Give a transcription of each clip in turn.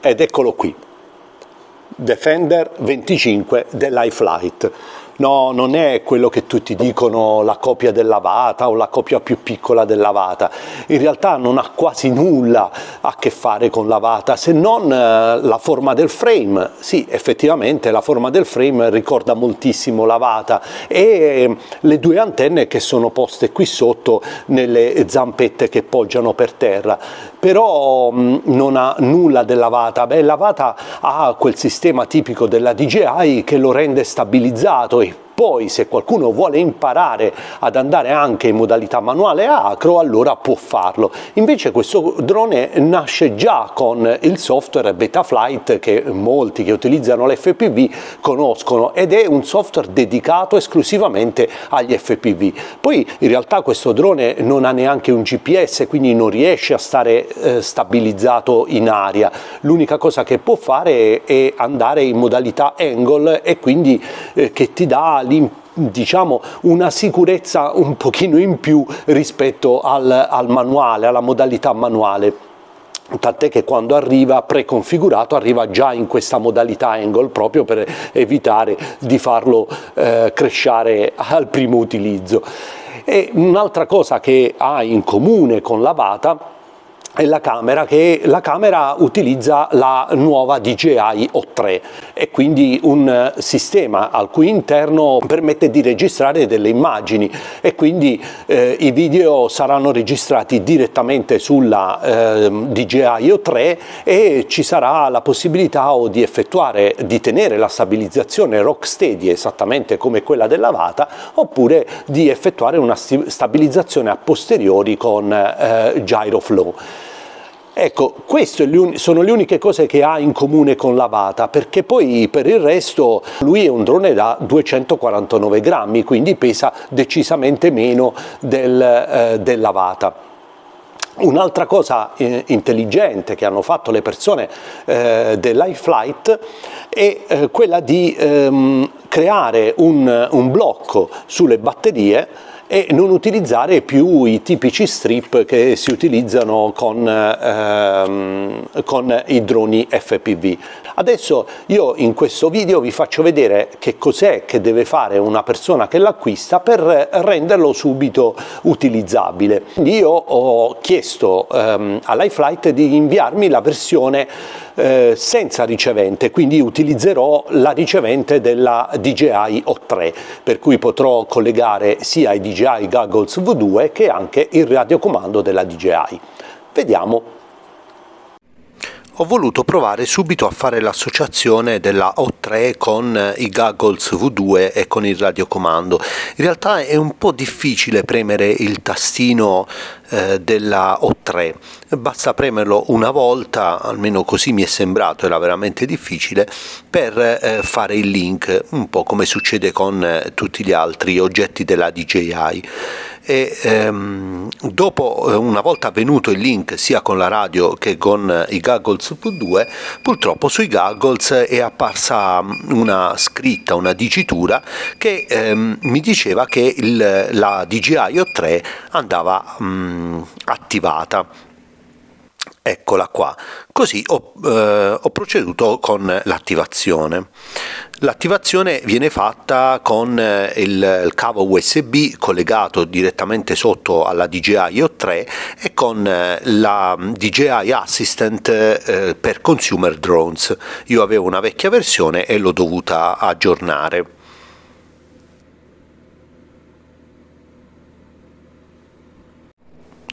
ed eccolo qui, Defender 25 dell'iFlight. No, non è quello che tutti dicono, la copia dell'Avata o la copia più piccola dell'Avata. In realtà non ha quasi nulla a che fare con l'Avata, se non la forma del frame. Sì, effettivamente la forma del frame ricorda moltissimo l'Avata, e le due antenne che sono poste qui sotto nelle zampette che poggiano per terra. Però non ha nulla dell'Avata. Beh, l'Avata ha quel sistema tipico della DJI che lo rende stabilizzato, e poi se qualcuno vuole imparare ad andare anche in modalità manuale acro, allora può farlo. Invece questo drone nasce già con il software Betaflight, che molti che utilizzano l'FPV conoscono, ed è un software dedicato esclusivamente agli FPV. Poi in realtà questo drone non ha neanche un GPS, quindi non riesce a stare stabilizzato in aria. L'unica cosa che può fare è andare in modalità angle, e quindi che ti dà diciamo una sicurezza un pochino in più rispetto al manuale, alla modalità manuale. Tant'è che quando arriva preconfigurato arriva già in questa modalità angle, proprio per evitare di farlo crashare al primo utilizzo. E un'altra cosa che ha in comune con l'Avata è la camera, che la camera utilizza la nuova DJI O3, e quindi un sistema al cui interno permette di registrare delle immagini, e quindi i video saranno registrati direttamente sulla DJI O3, e ci sarà la possibilità di effettuare, di tenere la stabilizzazione rocksteady esattamente come quella dell'Avata, oppure di effettuare una stabilizzazione a posteriori con Gyroflow. Ecco, queste sono le uniche cose che ha in comune con l'Avata, perché poi per il resto lui è un drone da 249 grammi, quindi pesa decisamente meno dell'Avata. Un'altra cosa intelligente che hanno fatto le persone dell'iFlight è quella di creare un blocco sulle batterie e non utilizzare più i tipici strip che si utilizzano con i droni FPV. Adesso io in questo video vi faccio vedere che cos'è che deve fare una persona che l'acquista per renderlo subito utilizzabile. Quindi io ho chiesto all'iFlight di inviarmi la versione senza ricevente, quindi utilizzerò la ricevente della DJI O3, per cui potrò collegare sia i DJI Goggles V2 che anche il radiocomando della DJI. Vediamo. Ho voluto provare subito a fare l'associazione della O3 con i Goggles V2 e con il radiocomando. In realtà è un po' difficile premere il tastino della O3, basta premerlo una volta, almeno così mi è sembrato, era veramente difficile, per fare il link, un po' come succede con tutti gli altri oggetti della DJI. E dopo, una volta avvenuto il link sia con la radio che con i Goggles V2, purtroppo sui Goggles è apparsa una scritta, una dicitura che mi diceva che la DJI O3 andava attivata. Eccola qua. Così ho proceduto con l'attivazione. L'attivazione viene fatta con il cavo USB collegato direttamente sotto alla DJI O3 e con la DJI Assistant per Consumer Drones. Io avevo una vecchia versione e l'ho dovuta aggiornare.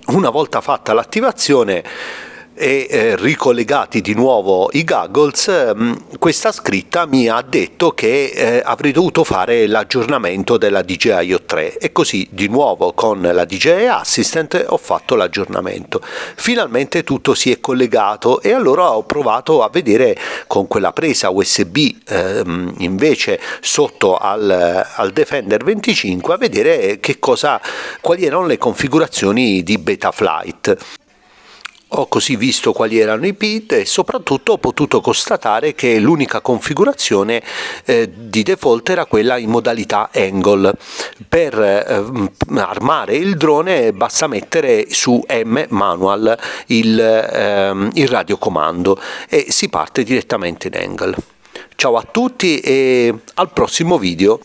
Una volta fatta l'attivazione e ricollegati di nuovo i goggles, questa scritta mi ha detto che avrei dovuto fare l'aggiornamento della DJI O3, e così di nuovo con la DJI Assistant ho fatto l'aggiornamento. Finalmente tutto si è collegato, e allora ho provato a vedere con quella presa USB invece sotto al Defender 25, a vedere quali erano le configurazioni di Betaflight. Ho così visto quali erano i PID e soprattutto ho potuto constatare che l'unica configurazione di default era quella in modalità angle. Per armare il drone basta mettere su M manual il radiocomando e si parte direttamente in angle. Ciao a tutti e al prossimo video.